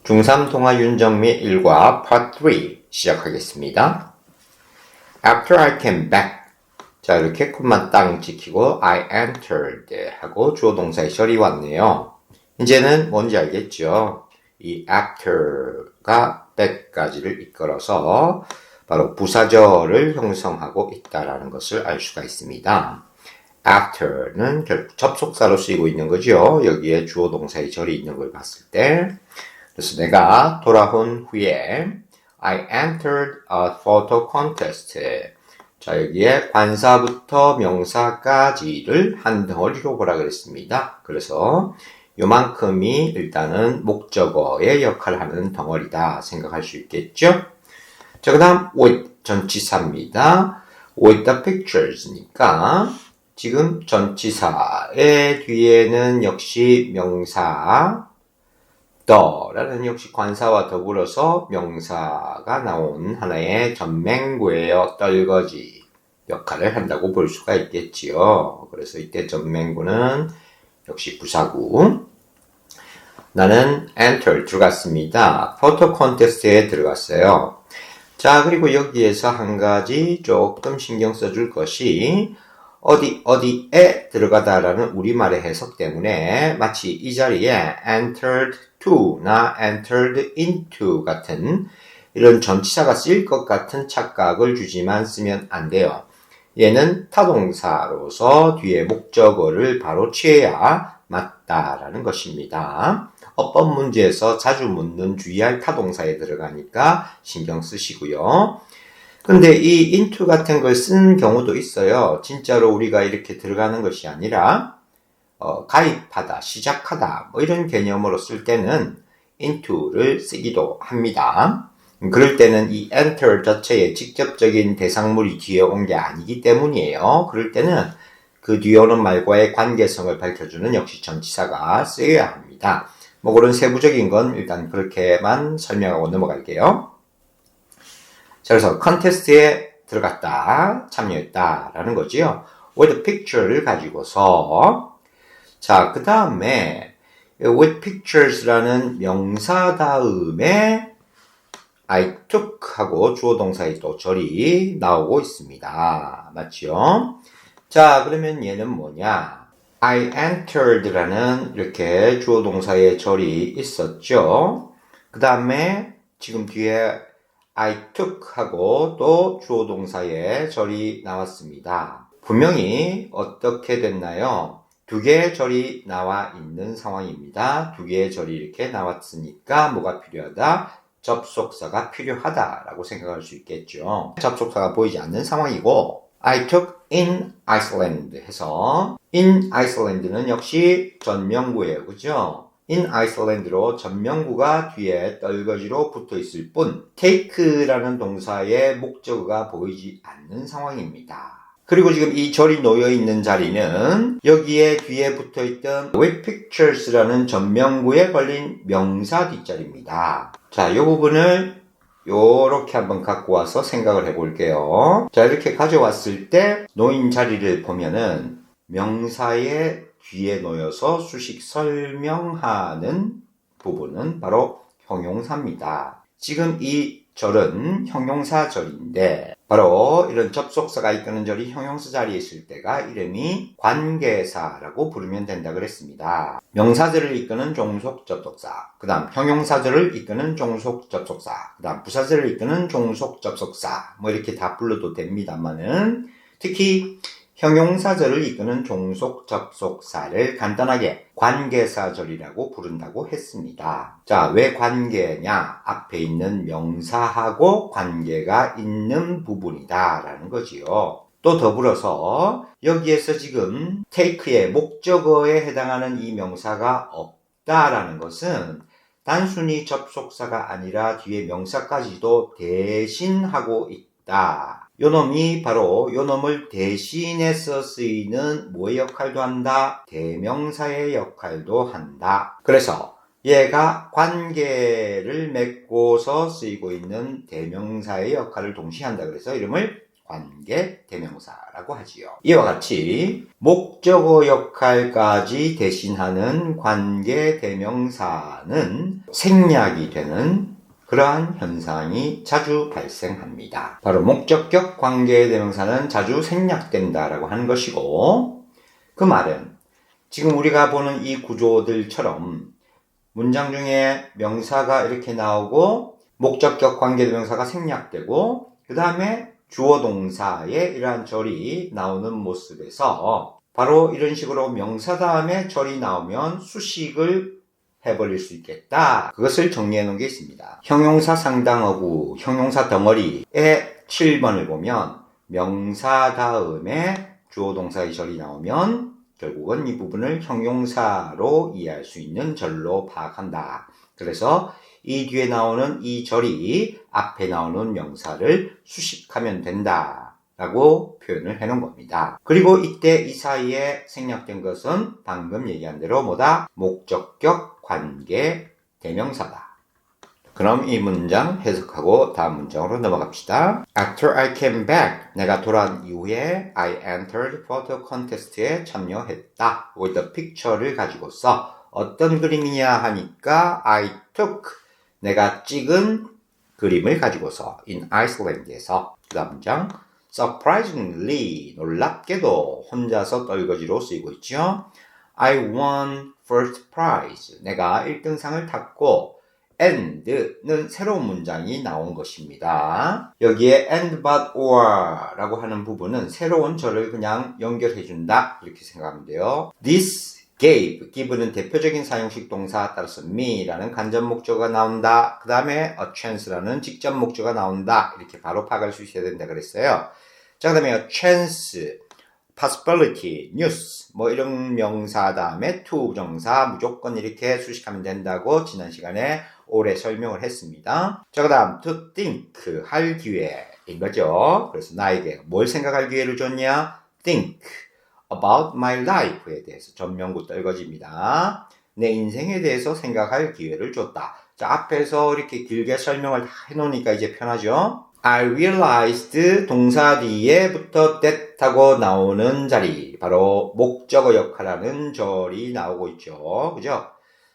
중3 동화 윤정미 1과 Part 3 시작하겠습니다. After I came back. 자, 이렇게 콤마 땅 지키고 I entered 하고 주어 동사의 shall이 왔네요. 이제는 뭔지 알겠죠? 이 after가 that까지를 이끌어서 바로 부사절을 형성하고 있다라는 것을 알 수가 있습니다. after는 결국 접속사로 쓰이고 있는 거죠. 여기에 주어 동사의 절이 있는 걸 봤을 때. 그래서 내가 돌아온 후에 I entered a photo contest. 자, 여기에 관사부터 명사까지를 한 덩어리로 보라 그랬습니다. 그래서 요만큼이 일단은 목적어의 역할을 하는 덩어리다 생각할 수 있겠죠? 자, 그 다음 with 전치사입니다. with the pictures니까 지금 전치사의 뒤에는 역시 명사 더라는 역시 관사와 더불어서 명사가 나온 하나의 전맹구예요. 떨거지 역할을 한다고 볼 수가 있겠지요. 그래서 이때 전맹구는 역시 부사구. 나는 enter 들어갔습니다. 포토 콘테스트에 들어갔어요. 자, 그리고 여기에서 한 가지 조금 신경 써줄 것이 어디에 들어가다라는 우리말의 해석 때문에 마치 이 자리에 entered to나 entered into 같은 이런 전치사가 쓰일 것 같은 착각을 주지만 쓰면 안 돼요. 얘는 타동사로서 뒤에 목적어를 바로 취해야 맞다라는 것입니다. 어법 문제에서 자주 묻는 주의할 타동사에 들어가니까 신경 쓰시고요. 근데 이 into 같은 걸 쓰는 경우도 있어요. 진짜로 우리가 이렇게 들어가는 것이 아니라 가입하다, 시작하다 뭐 이런 개념으로 쓸 때는 into를 쓰기도 합니다. 그럴 때는 이 enter 자체의 직접적인 대상물이 뒤에 온 게 아니기 때문이에요. 그럴 때는 그 뒤에 오는 말과의 관계성을 밝혀주는 역시 전치사가 쓰여야 합니다. 뭐 그런 세부적인 건 일단 그렇게만 설명하고 넘어갈게요. 자, 그래서 컨테스트에 들어갔다, 참여했다 라는 거지요. with picture를 가지고서 자, 그 다음에 with pictures라는 명사 다음에 I took 하고 주어 동사의 또 절이 나오고 있습니다. 맞죠? 자, 그러면 얘는 뭐냐? I entered라는 이렇게 주어 동사의 절이 있었죠. 그 다음에 지금 뒤에 I took 하고 또 주어 동사의 절이 나왔습니다. 분명히 어떻게 됐나요? 두 개의 절이 나와 있는 상황입니다. 두 개의 절이 이렇게 나왔으니까 뭐가 필요하다? 접속사가 필요하다라고 생각할 수 있겠죠. 접속사가 보이지 않는 상황이고 I took in Iceland 해서 in Iceland는 역시 전명구예요. 그죠? in Iceland로 전명구가 뒤에 떨거지로 붙어 있을 뿐 take라는 동사의 목적어가 보이지 않는 상황입니다. 그리고 지금 이 절이 놓여 있는 자리는 여기에 뒤에 붙어 있던 with pictures라는 전명구에 걸린 명사 뒷자리입니다. 자, 이 부분을 요렇게 한번 갖고 와서 생각을 해볼게요. 자, 이렇게 가져왔을 때 놓인 자리를 보면은 명사의 뒤에 놓여서 수식 설명하는 부분은 바로 형용사입니다. 지금 이 절은 형용사 절인데 바로 이런 접속사가 이끄는 절이 형용사 자리에 있을 때가 이름이 관계사라고 부르면 된다 그랬습니다. 명사절을 이끄는 종속 접속사, 그 다음 형용사절을 이끄는 종속 접속사, 그 다음 부사절을 이끄는 종속 접속사 뭐 이렇게 다 불러도 됩니다만은 특히 형용사절을 이끄는 종속 접속사를 간단하게 관계사절이라고 부른다고 했습니다. 자, 왜 관계냐? 앞에 있는 명사하고 관계가 있는 부분이다 라는 거지요. 또 더불어서 여기에서 지금 take의 목적어에 해당하는 이 명사가 없다라는 것은 단순히 접속사가 아니라 뒤에 명사까지도 대신하고 있다. 요놈이 바로 요놈을 대신해서 쓰이는 뭐의 역할도 한다? 대명사의 역할도 한다. 그래서 얘가 관계를 맺고서 쓰이고 있는 대명사의 역할을 동시에 한다. 그래서 이름을 관계 대명사라고 하지요. 이와 같이 목적어 역할까지 대신하는 관계 대명사는 생략이 되는 그러한 현상이 자주 발생합니다. 바로 목적격 관계 대명사는 자주 생략된다라고 하는 것이고, 그 말은 지금 우리가 보는 이 구조들처럼 문장 중에 명사가 이렇게 나오고 목적격 관계대명사가 생략되고 그 다음에 주어 동사의 이러한 절이 나오는 모습에서 바로 이런 식으로 명사 다음에 절이 나오면 수식을 해버릴 수 있겠다. 그것을 정리해 놓은 게 있습니다. 형용사 상당어구, 형용사 덩어리의 7번을 보면 명사 다음에 주어 동사의 절이 나오면 결국은 이 부분을 형용사로 이해할 수 있는 절로 파악한다. 그래서 이 뒤에 나오는 이 절이 앞에 나오는 명사를 수식하면 된다 라고 표현을 해놓은 겁니다. 그리고 이때 이 사이에 생략된 것은 방금 얘기한 대로 뭐다? 목적격 관계 대명사다. 그럼 이 문장 해석하고 다음 문장으로 넘어갑시다. After I came back, 내가 돌아온 이후에 I entered photo contest에 참여했다. with picture를 가지고서 어떤 그림이냐 하니까 I took, 내가 찍은 그림을 가지고서 in Iceland에서. 그 다음 문장 surprisingly, 놀랍게도 혼자서 떨거지로 쓰이고 있죠. I won first prize, 내가 1등상을 탔고 and는 새로운 문장이 나온 것입니다. 여기에 and but or 라고 하는 부분은 새로운 절을 그냥 연결해준다 이렇게 생각하면 돼요. This gave, give는 대표적인 사용식 동사 따라서 me라는 간접 목적어가 나온다. 그 다음에 a chance라는 직접 목적어가 나온다. 이렇게 바로 파악할 수 있어야 된다 그랬어요. 자, 그 다음에 a chance, possibility, news 뭐 이런 명사 다음에 to 정사 무조건 이렇게 수식하면 된다고 지난 시간에 오래 설명을 했습니다. 자, 그 다음 to think, 할 기회인 거죠. 그래서 나에게 뭘 생각할 기회를 줬냐? think about my life에 대해서 전면구 떨거집니다. 내 인생에 대해서 생각할 기회를 줬다. 자, 앞에서 이렇게 길게 설명을 다 해놓으니까 이제 편하죠? I realized 동사 뒤에부터 that 하고 나오는 자리, 바로 목적어 역할하는 절이 나오고 있죠. 그죠?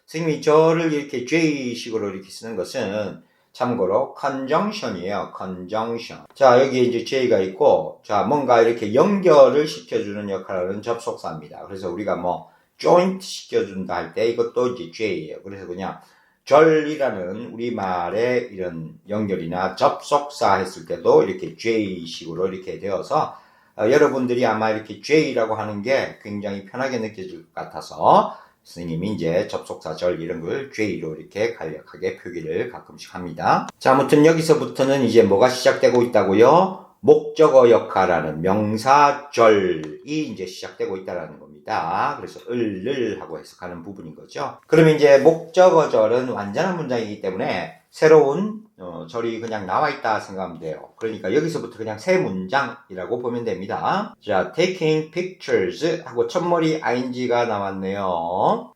선생님이 절을 이렇게 J식으로 이렇게 쓰는 것은 참고로 conjunction이에요. conjunction. 자, 여기 이제 J가 있고, 자, 뭔가 이렇게 연결을 시켜주는 역할을 접속사입니다. 그래서 우리가 뭐 joint 시켜준다 할 때 이것도 이제 J예요. 그래서 그냥 절이라는 우리말의 이런 연결이나 접속사 했을 때도 이렇게 J식으로 이렇게 되어서 여러분들이 아마 이렇게 J라고 하는 게 굉장히 편하게 느껴질 것 같아서 선생님이 이제 접속사 절 이런 걸 J로 이렇게 간략하게 표기를 가끔씩 합니다. 자, 아무튼 여기서부터는 이제 뭐가 시작되고 있다고요? 목적어 역할하는 명사절이 이제 시작되고 있다는 겁니다. 그래서 을을 하고 해석하는 부분인 거죠. 그럼 이제 목적어절은 완전한 문장이기 때문에 새로운 절이 그냥 나와 있다 생각하면 돼요. 그러니까 여기서부터 그냥 새 문장이라고 보면 됩니다. 자, taking pictures 하고 첫머리 ing가 나왔네요.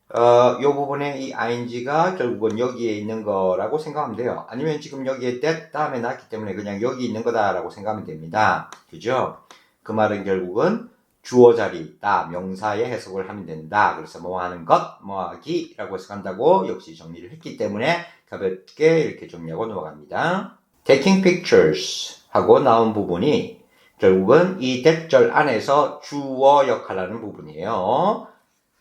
이 부분에 이 ing가 결국은 여기에 있는 거라고 생각하면 돼요. 아니면 지금 여기에 that 다음에 나왔기 때문에 그냥 여기 있는 거다라고 생각하면 됩니다. 그죠? 그 말은 결국은 주어 자리에 있다. 명사의 해석을 하면 된다. 그래서 뭐 하는 것, 뭐 하기라고 해석한다고 역시 정리를 했기 때문에 가볍게 이렇게 정리하고 넘어갑니다. taking pictures 하고 나온 부분이 결국은 이 that절 안에서 주어 역할하는 부분이에요.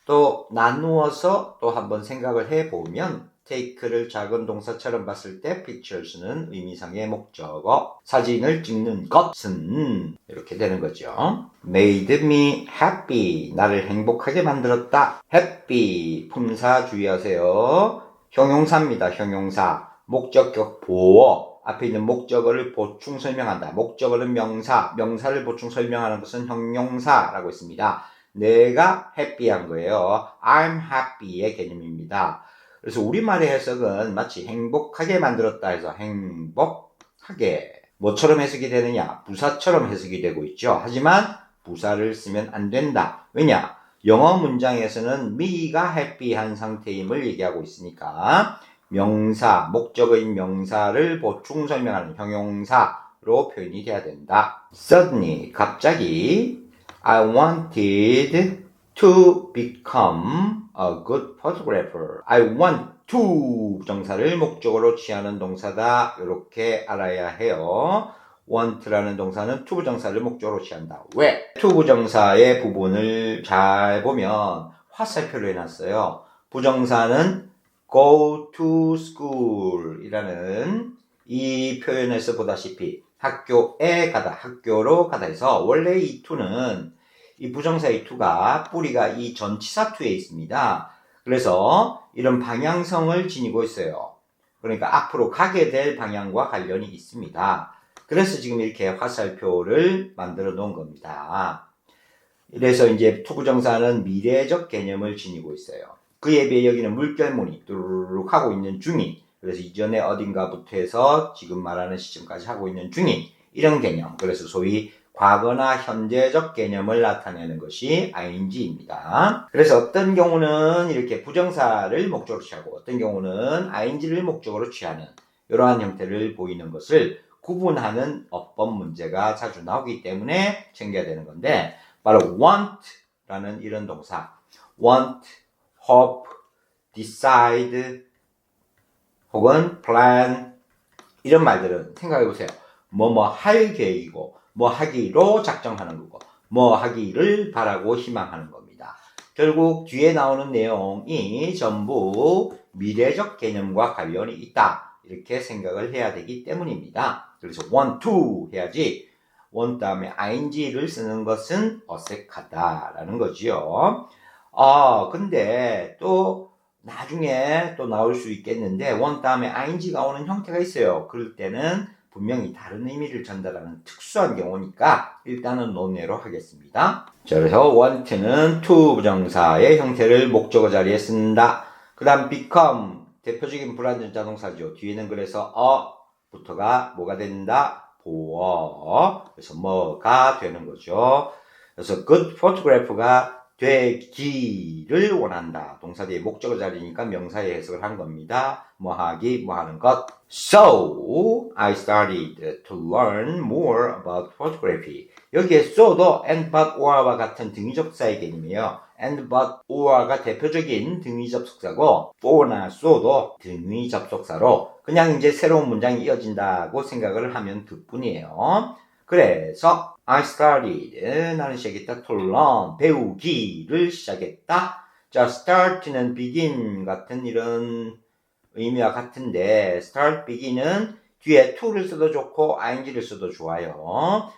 또 나누어서 또 한번 생각을 해보면 take를 작은 동사처럼 봤을 때 pictures는 의미상의 목적어, 사진을 찍는 것은 이렇게 되는 거죠. made me happy, 나를 행복하게 만들었다. happy, 품사 주의하세요. 형용사입니다. 형용사. 목적격 보어, 앞에 있는 목적어를 보충 설명한다. 목적어는 명사, 명사를 보충 설명하는 것은 형용사라고 했습니다. 내가 happy한 거예요. I'm happy의 개념입니다. 그래서 우리말의 해석은 마치 행복하게 만들었다 해서 행복하게 뭐처럼 해석이 되느냐? 부사처럼 해석이 되고 있죠. 하지만 부사를 쓰면 안 된다. 왜냐? 영어 문장에서는 me가 happy한 상태임을 얘기하고 있으니까 명사, 목적어인 명사를 보충 설명하는 형용사로 로 표현이 돼야 된다. Suddenly, 갑자기 I wanted to become a good photographer. I want to 부정사를 목적으로 취하는 동사다. 이렇게 알아야 해요. want라는 동사는 to 부정사를 목적으로 취한다. 왜? to 부정사의 부분을 잘 보면 화살표로 해놨어요. 부정사는 go to school 이라는 이 표현에서 보다시피 학교에 가다, 학교로 가다 해서 원래 이 to는 이 부정사의 to가 뿌리가 이 전치사 to에 있습니다. 그래서 이런 방향성을 지니고 있어요. 그러니까 앞으로 가게 될 방향과 관련이 있습니다. 그래서 지금 이렇게 화살표를 만들어 놓은 겁니다. 그래서 이제 to 부정사는 미래적 개념을 지니고 있어요. 그에 비해 여기는 물결무늬 뚜루룩 하고 있는 중인, 그래서 이전에 어딘가부터 해서 지금 말하는 시점까지 하고 있는 중인 이런 개념, 그래서 소위 과거나 현재적 개념을 나타내는 것이 ing입니다. 그래서 어떤 경우는 이렇게 부정사를 목적으로 취하고 어떤 경우는 ing를 목적으로 취하는 이러한 형태를 보이는 것을 구분하는 어법 문제가 자주 나오기 때문에 챙겨야 되는 건데, 바로 want라는 이런 동사, want, hope, decide 혹은 plan 이런 말들은 생각해 보세요. 뭐뭐 할 계획이고 뭐 하기로 작정하는 거고 뭐 하기를 바라고 희망하는 겁니다. 결국 뒤에 나오는 내용이 전부 미래적 개념과 관련이 있다 이렇게 생각을 해야 되기 때문입니다. 그래서 want to 해야지 want 다음에 ing를 쓰는 것은 어색하다라는 거지요. 근데 또 나중에 또 나올 수 있겠는데 want 다음에 ing가 오는 형태가 있어요. 그럴 때는 분명히 다른 의미를 전달하는 특수한 경우니까 일단은 논외로 하겠습니다. 자, 그래서 want는 to 부정사의 형태를 목적어 자리에 쓴다. 그 다음 become 대표적인 불완전자 동사죠. 뒤에는 그래서 부터가 뭐가 된다? 보어. 그래서 뭐가 되는 거죠. 그래서 good photograph가 되기를 원한다. 동사 뒤에 목적어 자리니까 명사의 해석을 한 겁니다. 뭐 하기, 뭐 하는 것. So, I started to learn more about photography. 여기에 so도 and, but, or와 같은 등위접속사의 개념이에요. and, but, or가 대표적인 등위접속사고 for나 so도 등위접속사로 그냥 이제 새로운 문장이 이어진다고 생각을 하면 그뿐이에요. 그래서 I started, 나는 시작했다. to learn, 배우기를 시작했다. 자, start는 begin 같은 이런 의미와 같은데 start, begin은 뒤에 to를 써도 좋고 ing를 써도 좋아요.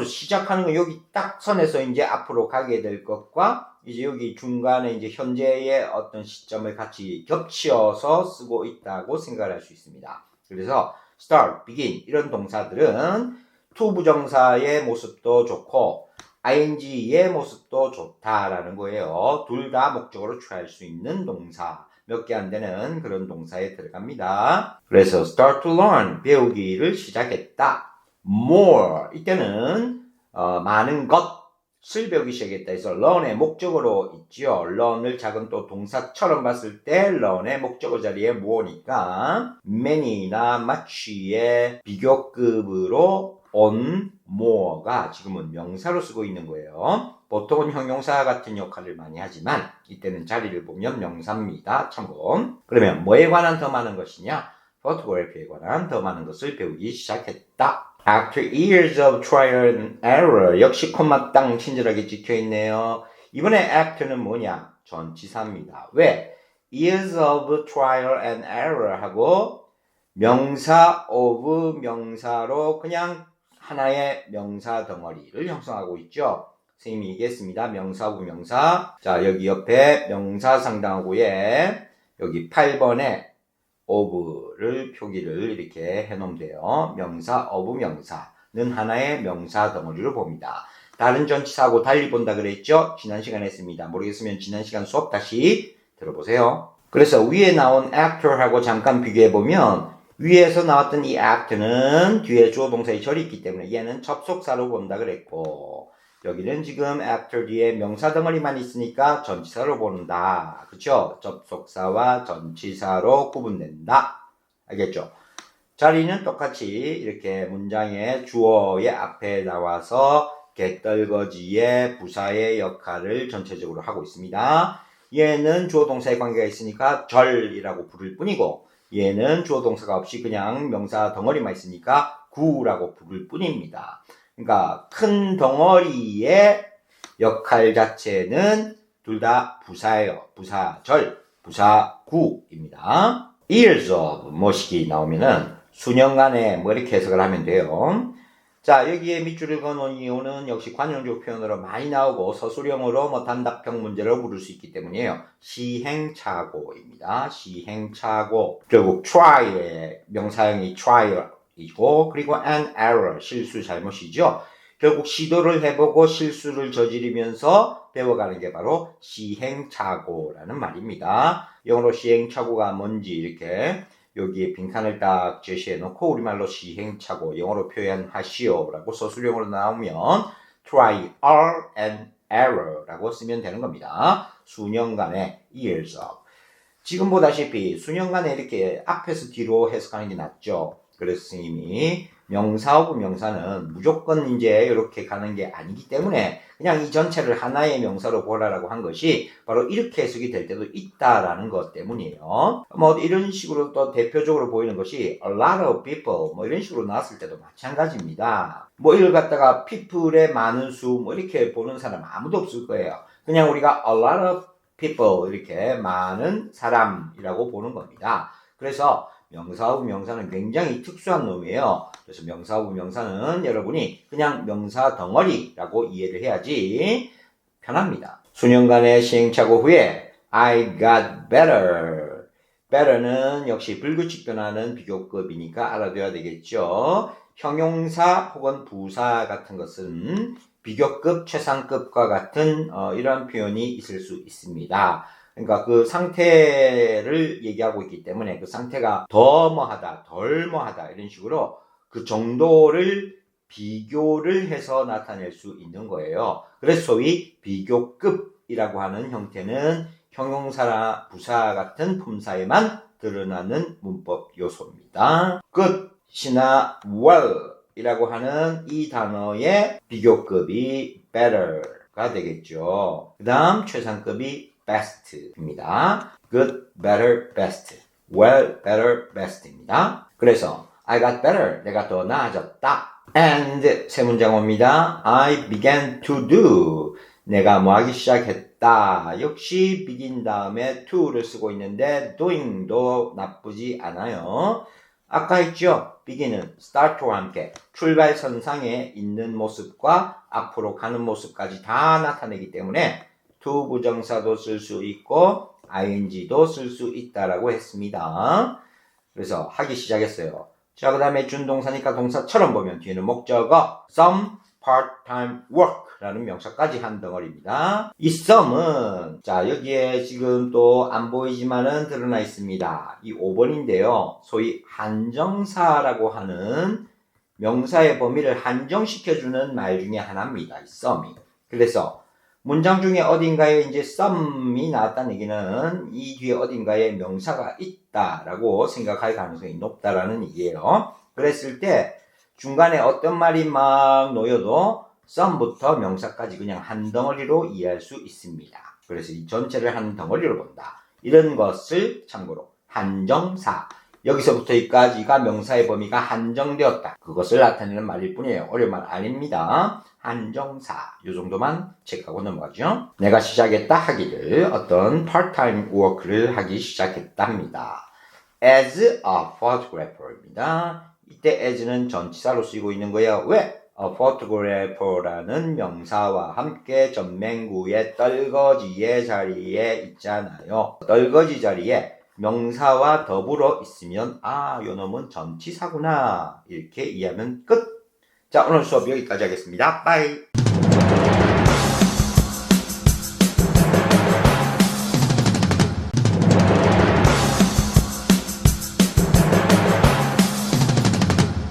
시작하는 건 여기 딱 선에서 이제 앞으로 가게 될 것과 이제 여기 중간에 이제 현재의 어떤 시점을 같이 겹치어서 쓰고 있다고 생각할 수 있습니다. 그래서 start, begin 이런 동사들은 to 부정사의 모습도 좋고 ing의 모습도 좋다라는 거예요. 둘 다 목적으로 취할 수 있는 동사. 몇 개 안 되는 그런 동사에 들어갑니다. 그래서 start to learn, 배우기를 시작했다. more, 이때는 많은 것을 배우기 시작했다 해서 learn의 목적으로 있죠. learn을 작은 또 동사처럼 봤을 때 learn의 목적어 자리에 more니까 many나 much의 비교급으로 on more가 지금은 명사로 쓰고 있는 거예요. 보통은 형용사 같은 역할을 많이 하지만 이때는 자리를 보면 명사입니다. 참고. 그러면 뭐에 관한 더 많은 것이냐? photography에 관한 더 많은 것을 배우기 시작했다. After years of trial and error, 역시 콤마 땅 친절하게 찍혀있네요. 이번에 after는 뭐냐? 전치사입니다. 왜? years of trial and error 하고 명사 of 명사로 그냥 하나의 명사 덩어리를 형성하고 있죠. 선생님이 얘기했습니다. 명사, 부명사. 자, 여기 옆에 명사 상당하고에 여기 8번에 of를 표기를 이렇게 해놓으면 돼요. 명사, of 명사는 하나의 명사 덩어리로 봅니다. 다른 전치사하고 달리 본다 그랬죠? 지난 시간에 했습니다. 모르겠으면 지난 시간 수업 다시 들어보세요. 그래서 위에 나온 after하고 잠깐 비교해보면 위에서 나왔던 이 after는 뒤에 주어 동사의 절이 있기 때문에 얘는 접속사로 본다 그랬고 여기는 지금 after 뒤에 명사 덩어리만 있으니까 전치사로 본다. 그쵸? 접속사와 전치사로 구분된다. 알겠죠? 자리는 똑같이 이렇게 문장의 주어의 앞에 나와서 개떨거지의 부사의 역할을 전체적으로 하고 있습니다. 얘는 주어 동사의 관계가 있으니까 절이라고 부를 뿐이고 얘는 주어 동사가 없이 그냥 명사 덩어리만 있으니까 구라고 부를 뿐입니다. 그러니까 큰 덩어리의 역할 자체는 둘 다 부사예요. 부사절, 부사구입니다. years of 뭐식이 나오면은 수년간에 뭐 이렇게 해석을 하면 돼요. 자, 여기에 밑줄을 그어놓은 이유는 역시 관용적 표현으로 많이 나오고 서술형으로 뭐 단답형 문제로 부를 수 있기 때문이에요. 시행착오입니다. 시행착오. 결국 try의 명사형이 try이고 그리고 an error, 실수, 잘못이죠. 결국 시도를 해보고 실수를 저지르면서 배워가는 게 바로 시행착오라는 말입니다. 영어로 시행착오가 뭔지 이렇게 여기에 빈칸을 딱 제시해 놓고 우리말로 시행착오, 영어로 표현하시오 라고 서술형으로 나오면 trial and error 라고 쓰면 되는 겁니다. 수년간의 years of. 지금 보다시피 수년간에 이렇게 앞에서 뒤로 해석하는 게 낫죠. 그래서 스님이 명사 오브 명사는 무조건 이제 이렇게 가는 게 아니기 때문에 그냥 이 전체를 하나의 명사로 보라라고 한 것이 바로 이렇게 해석이 될 때도 있다라는 것 때문이에요. 뭐 이런 식으로 또 대표적으로 보이는 것이 a lot of people 뭐 이런 식으로 나왔을 때도 마찬가지입니다. 뭐 이걸 갖다가 people의 많은 수 뭐 이렇게 보는 사람 아무도 없을 거예요. 그냥 우리가 a lot of people 이렇게 많은 사람이라고 보는 겁니다. 그래서 명사 오브 명사는 굉장히 특수한 놈이에요. 그래서 명사 오브 명사는 여러분이 그냥 명사 덩어리라고 이해를 해야지 편합니다. 수년간의 시행착오 후에 I got better. better는 역시 불규칙 변하는 비교급이니까 알아둬야 되겠죠. 형용사 혹은 부사 같은 것은 비교급, 최상급과 같은 이런 표현이 있을 수 있습니다. 그러니까 그 상태를 얘기하고 있기 때문에 그 상태가 더 뭐하다, 덜 뭐하다 이런 식으로 그 정도를 비교를 해서 나타낼 수 있는 거예요. 그래서 소위 비교급이라고 하는 형태는 형용사나 부사 같은 품사에만 드러나는 문법 요소입니다. good이나 well 이라고 하는 이 단어의 비교급이 better가 되겠죠. 그 다음 최상급이 best입니다. good, better, best. well, better, best입니다. 그래서 I got better. 내가 더 나아졌다. and 세 문장 옵니다. I began to do. 내가 뭐 하기 시작했다. 역시 begin 다음에 to를 쓰고 있는데 doing도 나쁘지 않아요. 아까 했죠? begin은 start와 함께 출발선상에 있는 모습과 앞으로 가는 모습까지 다 나타내기 때문에 to 부정사도 쓸 수 있고 ing도 쓸 수 있다라고 했습니다. 그래서 하기 시작했어요. 자, 그 다음에 준동사니까 동사처럼 보면 뒤에는 목적어 some part-time work라는 명사까지 한 덩어리입니다. 이 some은 자 여기에 지금 또 안 보이지만은 드러나 있습니다. 이 5번인데요. 소위 한정사라고 하는 명사의 범위를 한정시켜주는 말 중에 하나입니다. 이 some이. 그래서 문장 중에 어딘가에 이제 some이 나왔다는 얘기는 이 뒤에 어딘가에 명사가 있다라고 생각할 가능성이 높다라는 얘기예요. 그랬을 때 중간에 어떤 말이 막 놓여도 some부터 명사까지 그냥 한 덩어리로 이해할 수 있습니다. 그래서 이 전체를 한 덩어리로 본다. 이런 것을 참고로 한정사. 여기서부터 여기까지가 명사의 범위가 한정되었다. 그것을 나타내는 말일 뿐이에요. 어려운 말 아닙니다. 한정사. 이 정도만 체크하고 넘어가죠. 내가 시작했다 하기를 어떤 part-time work를 하기 시작했답니다. as a photographer입니다. 이때 as는 전치사로 쓰이고 있는 거예요. 왜? a photographer라는 명사와 함께 전맹구의 떨거지의 자리에 있잖아요. 떨거지 자리에 명사와 더불어 있으면 아, 요 놈은 전치사구나 이렇게 이해하면 끝. 자, 오늘 수업 여기까지 하겠습니다. 빠이.